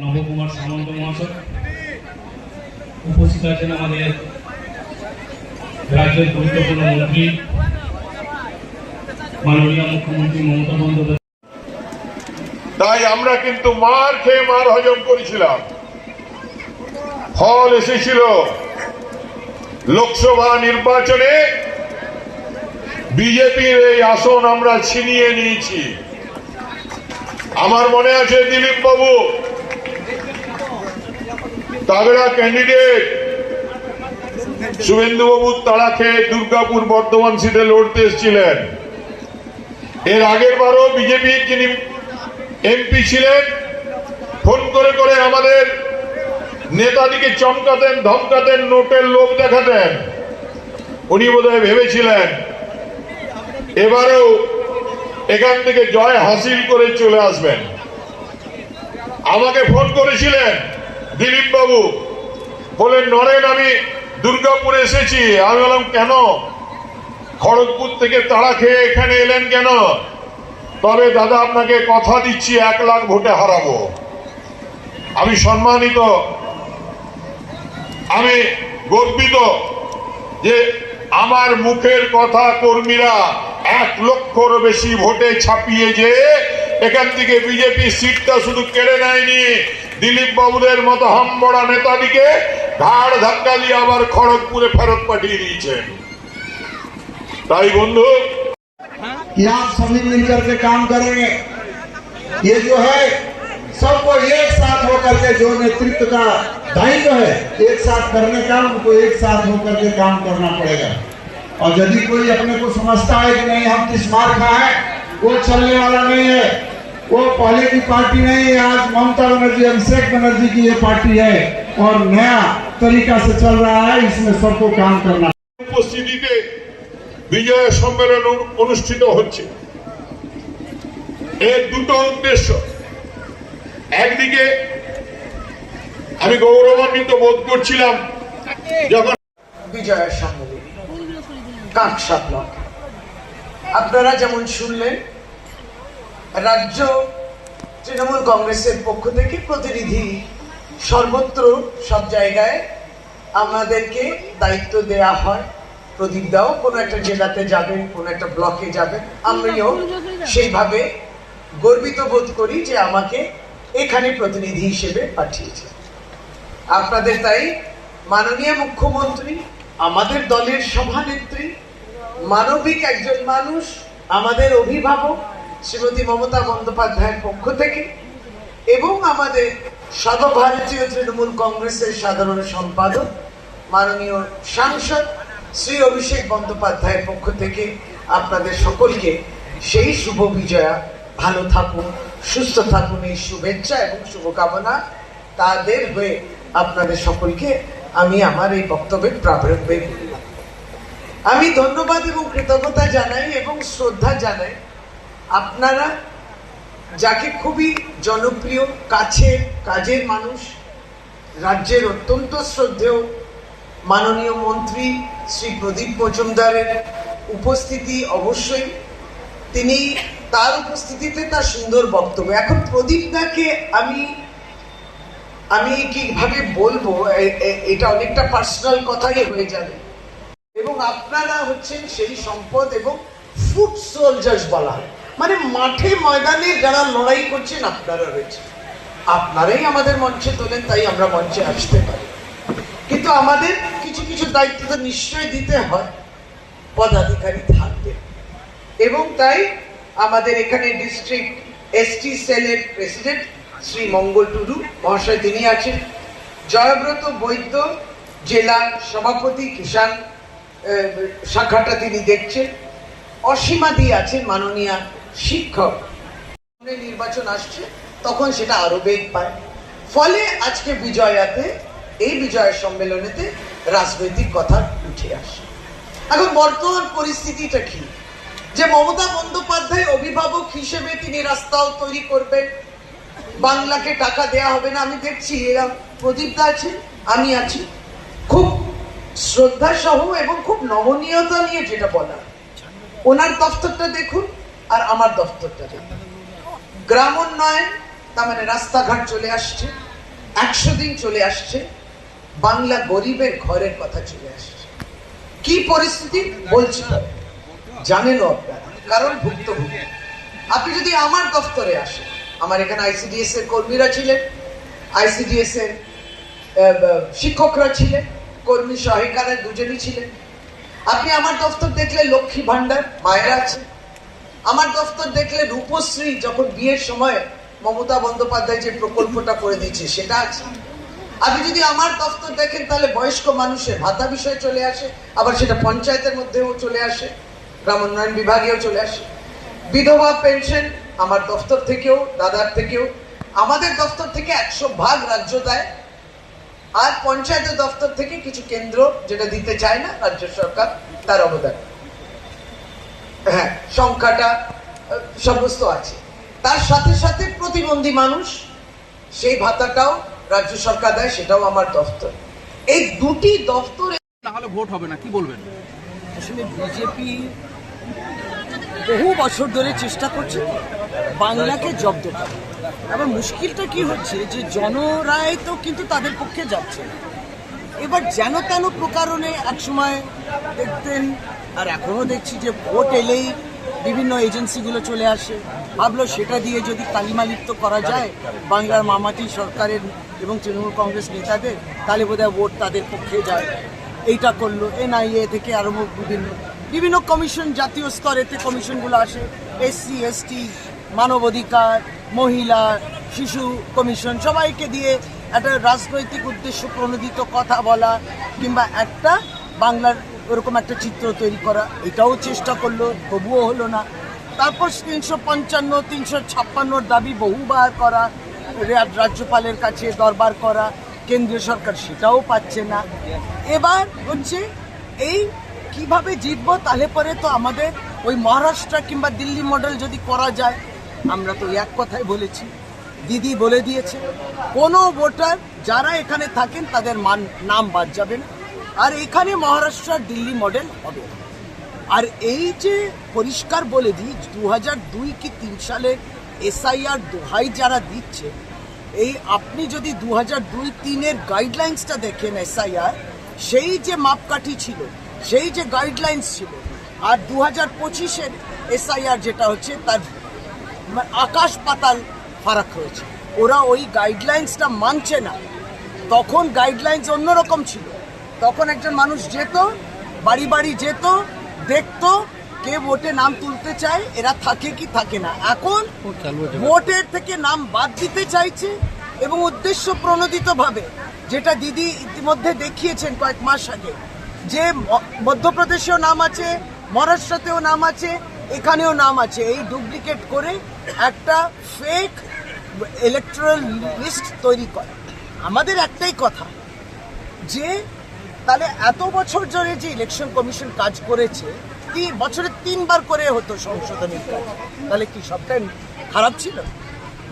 নবকুমার সামন্ত মহাশয়, উপস্থিত আছেন আমাদের রাজ্যের গুরুত্বপূর্ণ মন্ত্রী মাননীয় মুখ্যমন্ত্রী মমতা বন্দ্যোপাধ্যায়। তাই আমরা কিন্তু মার খেয়ে মার হজম করেছিলাম। ফল এসেছিল লোকসভা নির্বাচনে বিজেপির এই আসন আমরা ছিনিয়ে নিয়েছি। আমার মনে আছে দিলীপ বাবু তাগড়া ক্যান্ডিডেট, শুভেন্দু বাবু তাড়া খেয়ে দুর্গাপুর বর্ধমান সিটে লড়তে এসেছিলেন। এর আগের বারও বিজেপির যিনি এমপি ছিলেন ফোন করে করে আমাদের নেতাদিকে চমকাতেন, ধমকাতেন, নোটের লোভ দেখাতেন। উনি বোধহয় ভেবেছিলেন এবারেও এখান থেকে জয় হাসিল করে চলে আসবেন। আমাকে ফোন করেছিলেন দিলীপ বাবু, বলেন নরেন আমি দুর্গাপুরে এসেছি। আমি বললাম কেন, খড়গপুর থেকে তাড়া খেয়ে এখানে এলেন কেন? তবে দাদা আপনাকে কথা দিচ্ছি 1 লাখ ভোটে হারাবো। আমি সম্মানিত, আমি গর্বিত যে আমার মুখের কথা কর্মীরা 1 লক্ষর বেশি ভোটে ছাপিয়ে যে এখান থেকে বিজেপি সিটটা শুধু কেড়ে নেয়নি, দিলীপ বাবুদের মতো হামবড়া নেতাদিকে ঘাড় ধাক্কা দিয়ে আবার খড়গপুরে ফেরত पाठिए দিয়েছেন। ताई बंधु कि आप सभी मिलकर के काम करेंगे। ये जो है सबको एक साथ होकर के जो नेतृत्व का दायित्व है एक साथ करने का, उनको एक साथ होकर के काम करना पड़ेगा। और यदि कोई अपने को समझता है कि नहीं हम किस मार खाए, वो चलने वाला नहीं है। वो पहले की पार्टी नहीं है, आज ममता बनर्जी, अभिषेक बनर्जी की ये पार्टी है और नया तरीका से चल रहा है। इसमें सबको काम करना। উপস্থিতিতে বিজয় সম্মেলন অনুষ্ঠিত হচ্ছে। এর দুটো উদ্দেশ্য। একদিকে আমি গৌরবান্বিত বোধ করছিলাম যখন বিজয় সম্মেলন কাঁকসা ব্লক আপনারা যেমন শুনলেন, রাজ্য তৃণমূল কংগ্রেসের পক্ষ থেকে প্রতিনিধি সর্বত্র সব জায়গায় আমাদেরকে দায়িত্ব দেয়া হয়। প্রদীপ দাও কোনো একটা জেলাতে যাবেন, কোনো একটা ব্লকে যাবেন, আমিও সেইভাবে গর্বিত বোধ করি যে আমাকে এখানে প্রতিনিধি হিসেবে পাঠিয়েছে আপনাদের। তাই মাননীয় মুখ্যমন্ত্রী, আমাদের দলের সভানেত্রী, মানবিক একজন মানুষ, আমাদের অভিভাবক শ্রীমতী মমতা বন্দ্যোপাধ্যায়ের পক্ষ থেকে এবং আমাদের সর্বভারতীয় তৃণমূল কংগ্রেসের সাধারণ সম্পাদক মাননীয় সাংসদ শ্রী অভিষেক বন্দ্যোপাধ্যায়ের পক্ষ থেকে আপনাদের সকলকে সেই শুভ বিজয়া, ভালো থাকুন, সুস্থ থাকুন, এই শুভেচ্ছা এবং শুভকামনা তাদের হয়ে আপনাদের সকলকে আমি আমার এই বক্তব্যের প্রারম্ভে বললাম। আমি ধন্যবাদ এবং কৃতজ্ঞতা জানাই এবং শ্রদ্ধা জানাই আপনারা যাকে খুবই জনপ্রিয়, কাছের, কাজের মানুষ, রাজ্যের অত্যন্ত শ্রদ্ধেয় মাননীয় মন্ত্রী শ্রী প্রদীপ মজুমদারের উপস্থিতি, অবশ্যই তিনি তার উপস্থিতিতে তার সুন্দর বক্তব্য। এখন প্রদীপ দাকে আমি কিভাবে বলবো, এটা অনেকটা পার্সোনাল কথাই হয়ে যাবে। এবং আপনারা হচ্ছেন সেই সম্পদ এবং ফুট সোলজার্স বলা হয়, মানে মাঠে ময়দানে যারা লড়াই করছেন আপনারা রয়েছে, আপনারাই আমাদের মঞ্চে তোলেন, তাই আমরা মঞ্চে আসতে পারি। কিন্তু আমাদের কিছু কিছু দায়িত্ব তো নিশ্চয়ই দিতে হয়, পদাধিকারী থাকবে। এবং তাই আমাদের এখানে ডিস্ট্রিক্ট এসটি সেলের প্রেসিডেন্ট শ্রী মঙ্গল টুডু মহাশয় তিনি আছেন, জয়ব্রত বৈদ্য জেলা সভাপতি কিষাণ শাখাটা তিনি দেখছেন, অসীমাদি আছেন মাননীয় শিক্ষক। নির্বাচন আসছে তখন সেটা আরো বেগ পায়। ফলে আজকে বিজয়াতে, এই বিজয় সম্মেলনেতে রাজনৈতিক কথা উঠে আসে। এখন বর্তমান পরিস্থিতিটা কি, যে মমতা বন্দ্যোপাধ্যায় অভিভাবক হিসেবে তিনি রাস্তাও তৈরি করবেন, বাংলাকে টাকা দেয়া হবে না। আমি দেখছি এরা প্রদীপ দা আছেন, আমি আছি, খুব শ্রদ্ধা সহ এবং খুব নমনীয়তা নিয়ে যেটা বলা। ওনার দফতরটা দেখুন আর আমার দফতরটা দেখুন, গ্রাম উন্নয়ন, তার মানে রাস্তাঘাট চলে আসছে, 100 দিন চলে আসছে, বাংলা গরিবের ঘরের কথা চলে আসছে। কি পরিস্থিতি বলছি জানেনও আপনারা, কারণ ভুক্তভোগী। আপনি যদি আমার দফতরে আসেন, আমার এখানে আইসিডিএস এর কর্মীরা ছিলেন, আইসিডিএস এর শিক্ষকরা ছিলেন, কর্মী সহায়িকারা দুজনই ছিলেন। আপনি আমার দফতর দেখলে লক্ষ্মী ভান্ডার মায়েরা আছে, আমার দফতর দেখলে রূপশ্রী যখন বিয়ের সময় মমতা বন্দ্যোপাধ্যায় যে প্রকল্পটা করে দিচ্ছে সেটা আছে। আপনি যদি আমার দফতর দেখেন তাহলে বয়স্ক মানুষের ভাতা বিষয়ে চলে আসে, আবার সেটা পঞ্চায়েতের মধ্যেও চলে আসে, গ্রাম উন্নয়ন বিভাগেও চলে আসে। বিধবা পেনশন আমার দফতর থেকেও, দাদার থেকেও, আমাদের দফতর থেকে 100% রাজ্য দেয়, আর পঞ্চায়েতের দফতর থেকে কিছু কেন্দ্র যেটা দিতে চায় না রাজ্য সরকার, তার অবদান। হ্যাঁ, সংখ্যাটা সমস্ত আছে। তার সাথে সাথে প্রতিবন্ধী মানুষ, সেই ভাতাটাও রাজ্য সরকার দেয়, সেটাও আমার দফতর। এই দুটি দফতরে তাহলে ভোট হবে না, কি বলবেন? আসলে বিজেপি বহু বছর ধরে চেষ্টা করছে বাংলাকে জব্দ করা। এবার মুশকিলটা কি হচ্ছে যে জনরায় তো কিন্তু তাদের পক্ষে যাচ্ছে না। এবার যেন তেন প্রকারণে একসময় দেখতেন, আর এখনও দেখছি যে ভোট এলেই বিভিন্ন এজেন্সিগুলো চলে আসে, ভাবলো সেটা দিয়ে যদি কালিমালিপ্ত করা যায় বাংলার মামাটি সরকারের এবং তৃণমূল কংগ্রেস নেতাদের, তাহলে বোধহয় ভোট তাদের পক্ষে যায়। এইটা করলো, এনআইএ থেকে আরম্ভ বিভিন্ন কমিশন, জাতীয় স্তরেতে কমিশনগুলো আসে, এসসি এসটি, মানবাধিকার, মহিলা শিশু কমিশন, সবাইকে দিয়ে একটা রাজনৈতিক উদ্দেশ্য প্রণোদিত কথা বলা কিংবা একটা বাংলার ওরকম একটা চিত্র তৈরি করা, এটাও চেষ্টা করলো, তবুও হলো না। তারপর 355, 356 দাবি বহুবার করা, রাজ্যপালের কাছে দরবার করা, কেন্দ্রীয় সরকার সেটাও পাচ্ছে না। এবার হচ্ছে এই কিভাবে জিতবো, তাহলে পরে তো আমাদের ওই মহারাষ্ট্র কিংবা দিল্লি মডেল যদি করা যায়। আমরা তো এক কথাই বলেছি, দিদি বলে দিয়েছে, কোনো ভোটার যারা এখানে থাকেন তাদের নাম বাদ যাবে না, আর এখানে মহারাষ্ট্র আর দিল্লি মডেল হবে। আর এই যে পরিষ্কার বলে দিই, 2002 কি 3 সালের এসআইআর দোহাই যারা দিচ্ছে, এই আপনি যদি 2002-3-এর গাইডলাইন্সটা দেখেন এসআইআর, সেই যে মাপকাঠি ছিল, সেই যে গাইডলাইন্স ছিল, আর 2025-এর এসআইআর যেটা হচ্ছে, তার আকাশ পাতাল ফারাক হয়েছে। ওরা ওই গাইডলাইন্সটা মানছে না। তখন গাইডলাইন্স অন্যরকম ছিল, তখন একজন মানুষ যেত, বাড়ি বাড়ি যেত, দেখতো কে ভোটে নাম তুলতে চায়, এরা থাকে কি থাকে না। এখন ভোটের থেকে নাম বাদ দিতে চাইছে, এবং উদ্দেশ্য প্রণোদিতভাবে, যেটা দিদি ইতিমধ্যে দেখিয়েছেন কয়েক মাস আগে, যে মধ্যপ্রদেশেও নাম আছে, মহারাষ্ট্রতেও নাম আছে, এখানেও নাম আছে, এই ডুপ্লিকেট করে একটা ফেক ইলেকট্রাল লিস্ট তৈরি করে। আমাদের একটাই কথা, যে তাহলে এত বছর ধরে যে ইলেকশন কমিশন কাজ করেছে, বছরে 3 বার করে হতো সংশোধনের কাজ, তাহলে কি সবটাই খারাপ ছিল?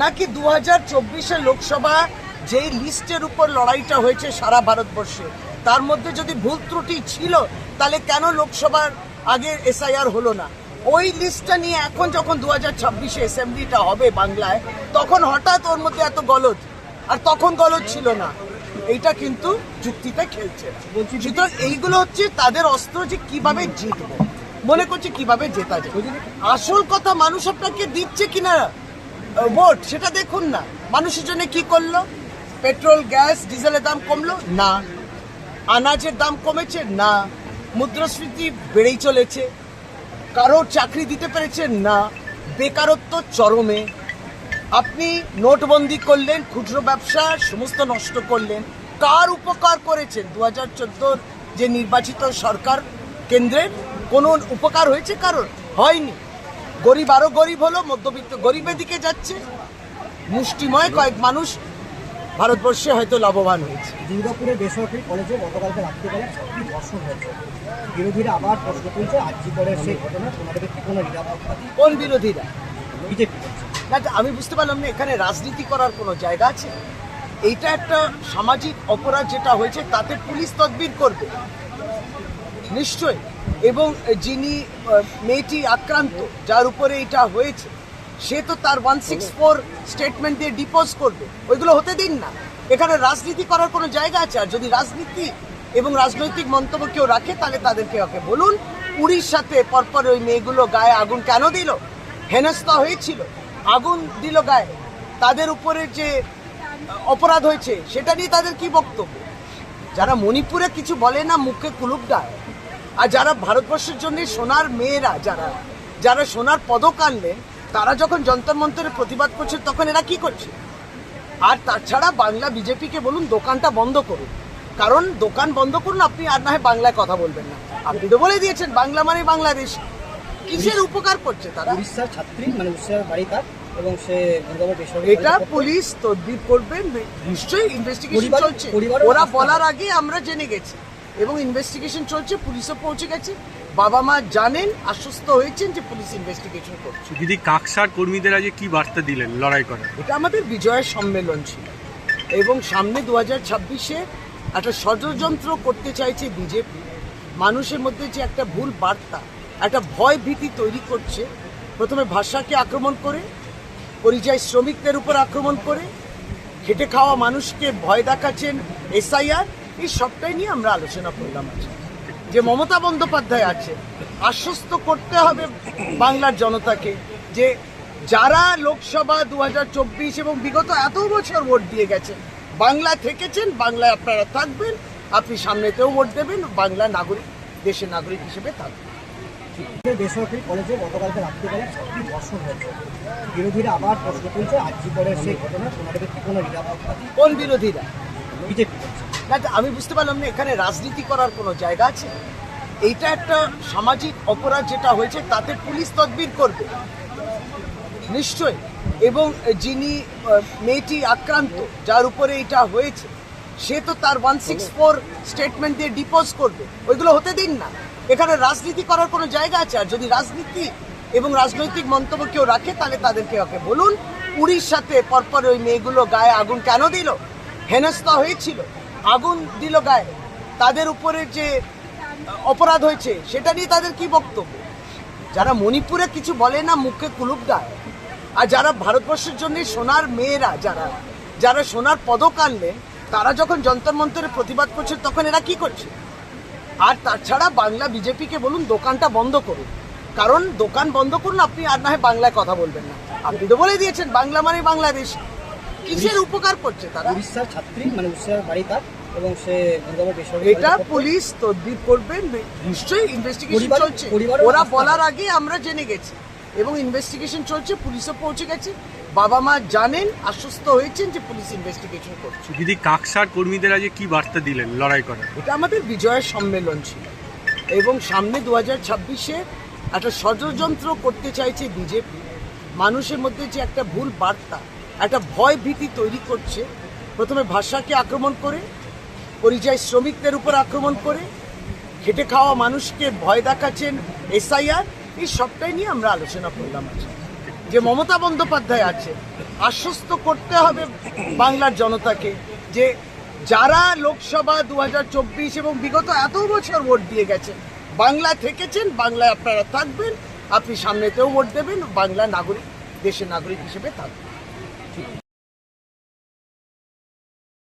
নাকি 2024-এর লোকসভা যেই লিস্টের উপর লড়াইটা হয়েছে সারা ভারতবর্ষে, তার মধ্যে যদি ভুল ত্রুটি ছিল, তাহলে কেন লোকসভার আগে এসআইআর হলো না? ওই লিস্টটা নিয়ে এখন যখন 2026-এ অ্যাসেম্বলিটা হবে বাংলায়, তখন হঠাৎ ওর মধ্যে এত গলদ, আর তখন গলদ ছিল না। এইটা কিন্তু যুক্তিতে খেলছে। সুতরাং এইগুলো হচ্ছে তাদের অস্ত্র, যে কিভাবে জিতবো, মনে করছে কিভাবে জেতা যায়। আসল কথা, মানুষ আপনাকে দিচ্ছে কিনা ভোট সেটা দেখুন না। মানুষের জন্য কি করলো? পেট্রোল, গ্যাস, ডিজেলের দাম কমলো না, আনাজের দাম কমেছে না, মুদ্রাস্ফীতি বেড়েই চলেছে, কারোর চাকরি দিতে পেরেছে না, বেকারত্ব চরমে। আপনি নোটবন্দি করলেন, খুচরো ব্যবসা সমস্ত নষ্ট করলেন। কার উপকার করেছেন? 2014 যে নির্বাচিত সরকার কেন্দ্রের, কোনো উপকার হয়েছে কারোর? হয়নি। গরিব আরো গরিব হলো, মধ্যবিত্ত গরিবের দিকে যাচ্ছে, মুষ্টিময় কয়েক মানুষ ভারতবর্ষে হয়তো লাভবান হয়েছে। দুর্গাপুরে বেসরকারি কলেজে গতকালকে রাত্রিবেলা ছাত্রী ধর্ষণ হয়েছে। বিরোধীরা আবার প্রশ্ন তুলছে, আর্জি করে সেই ঘটনা তোমাদের কি কোনো নিরাপত্তা? কোন বিরোধীরা? বিজেপি। না, আমি বুঝতে পারলাম না, এখানে রাজনীতি করার কোনো জায়গা আছে? এইটা একটা সামাজিক অপরাধ যেটা হয়েছে, তাতে পুলিশ তদবির করবে নিশ্চয়। এবং যিনি মেয়েটি আক্রান্ত, যার উপরে এটা হয়েছে, সে তো তার 164 স্টেটমেন্ট দিয়ে ডিপোজ করবে, ওইগুলো হতে দিন না। এখানে রাজনীতি করার কোনো জায়গা আছে? আর যদি রাজনীতি এবং রাজনৈতিক মন্তব্য কেউ রাখে তাহলে তাদেরকে ওকে বলুন উড়িষ্যাতে পরপর ওই মেয়েগুলো গায়ে আগুন কেন দিল, হেনস্থা হয়েছিল, আগুন দিল গায়ে, তাদের উপরে যে অপরাধ হয়েছে সেটা নিয়ে তাদের কি বক্তব্য? যারা মণিপুরে কিছু বলে না, মুখে কুলুপ দেয়, আর যারা ভারতবর্ষের জন্য সোনার মেয়েরা, যারা সোনার পদক আনলেন, তারা যখন যন্তর মন্তরে প্রতিবাদ করছে তখন এরা কি করছে? আর তাছাড়া বাংলা বিজেপিকে বলুন দোকানটা বন্ধ করুন, কারণ দোকান বন্ধ করুন, আপনি আর না হয় বাংলায় কথা বলবেন না। আপনি তো বলে দিয়েছেন বাংলা মানে বাংলাদেশ। কিসের উপকার করছে তারা? উড়িষ্যার ছাত্রী, মানে উড়িষ্যার বাড়ি তার, এবং সে দুর্গাপুর বেসরকারি এটা পুলিশ তদবির করবেন, নিশ্চয়ই ইনভেস্টিগেশন চলছে। ওরা বলার আগে আমরা জেনে গেছি এবং ইনভেস্টিগেশন চলছে, পুলিশও পৌঁছে গেছে, বাবা মা জানেন, আশ্বস্ত হয়েছেন যে পুলিশ ইনভেস্টিগেশন করছে। দিদি, কাকসার কর্মীদের আজ কি বার্তা দিলেন লড়াই করার? এটা আমাদের বিজয়ের সম্মেলন ছিল এবং সামনে 2026-এ একটা ষড়যন্ত্র করতে চাইছে বিজেপি, মানুষের মধ্যে যে একটা ভুল বার্তা, একটা ভয় ভীতি তৈরি করছে, প্রথমে ভাষাকে আক্রমণ করে, পরিযায়ী শ্রমিকদের উপর আক্রমণ করে, খেটে খাওয়া মানুষকে ভয় দেখাচ্ছেন এসআইআর, এই সবটাই নিয়ে আমরা আলোচনা করলাম। আজকে যে মমতা বন্দ্যোপাধ্যায় আছে, আশ্বস্ত করতে হবে বাংলার জনতাকে যে যারা লোকসভা 2024 এবং বিগত এত বছর ভোট দিয়ে গেছেন, বাংলায় থেকেছেন, বাংলায় আপনারা থাকবেন, আপনি সামনেতেও ভোট দেবেন, বাংলা নাগরিক, দেশের নাগরিক হিসেবে থাকবেন। বেসরকারি কলেজে গতকালকে রাত্রিবেলা 6টি ধর্ষণ হয়েছে। বিরোধীরা আবার প্রশ্ন তুলছে আরজি করের সেই ঘটনা, ওনাদের কি কোনো নিরাপত্তা? কোন বিরোধীরা? বিজেপি। না, আমি বুঝতে পারলাম না, এখানে রাজনীতি করার কোনো জায়গা আছে? এইটা একটা সামাজিক অপরাধ যেটা হয়েছে, তাতে পুলিশ তদবির করবে নিশ্চয়ই, এবং যিনি মেয়েটি আক্রান্ত, যার উপরে এটা হয়েছে, সে তো তার 164 স্টেটমেন্ট দিয়ে ডিপোজ করবে, ওইগুলো হতে দিন না। এখানে রাজনীতি করার কোনো জায়গা আছে? আর যদি রাজনীতি এবং রাজনৈতিক মন্তব্য কেউ রাখে তাহলে তাদেরকে ওকে বলুন উড়িষ্যাতে পরপর ওই মেয়েগুলো গায়ে আগুন কেন দিল, হেনস্থা হয়েছিল, আগুন দিল গায়ে, তাদের উপরে যে অপরাধ হয়েছে সেটা নিয়ে তাদের কি বক্তব্য? যারা মণিপুরে কিছু বলে না, মুখে কুলুপ দেয়, আর যারা ভারতবর্ষের জন্য সোনার মেয়েরা, যারা সোনার পদক আনলেন, তারা যখন যন্তর মন্তরে প্রতিবাদ করছে তখন এরা কি করছে? আর তাছাড়া বাংলা বিজেপিকে বলুন দোকানটা বন্ধ করুন, কারণ দোকান বন্ধ করুন, আপনি আর না হয় বাংলায় কথা বলবেন না। আপনি তো বলে দিয়েছেন বাংলা মানে বাংলাদেশ। কিসের উপকার করছে তারা? উড়িষ্যার ছাত্রী, মানে উড়িষ্যার বাড়ি তার, এবং সে দুর্গাপুর বেসরকারি এটা পুলিশ তদবির করবেন, নিশ্চয়ই ইনভেস্টিগেশন চলছে। ওরা বলার আগে আমরা জেনে গেছি এবং ইনভেস্টিগেশন চলছে, পুলিশও পৌঁছে গেছে, বাবা মা জানেন, আশ্বস্ত হয়েছেন যে পুলিশ ইনভেস্টিগেশন করছে। দিদি, কাকসার কর্মীদের আজ কি বার্তা দিলেন লড়াই করার? এটা আমাদের বিজয়ের সম্মেলন ছিল এবং সামনে 2026-এ একটা ষড়যন্ত্র করতে চাইছে বিজেপি, মানুষের মধ্যে যে একটা ভুল বার্তা, একটা ভয় ভীতি তৈরি করছে, প্রথমে ভাষাকে আক্রমণ করে, পরিযায়ী শ্রমিকদের উপর আক্রমণ করে, খেটে খাওয়া মানুষকে ভয় দেখাচ্ছেন এসআইআর, এই সবটাই নিয়ে আমরা আলোচনা করলাম। আজকে যে মমতা বন্দ্যোপাধ্যায় আছে, আশ্বস্ত করতে হবে বাংলার জনতাকে যে যারা লোকসভা 2024 এবং বিগত এত বছর ভোট দিয়ে গেছেন, বাংলায় থেকেছেন, বাংলায় আপনারা থাকবেন, আপনি সামনেতেও ভোট দেবেন, বাংলা নাগরিক, দেশের নাগরিক হিসেবে থাকবেন।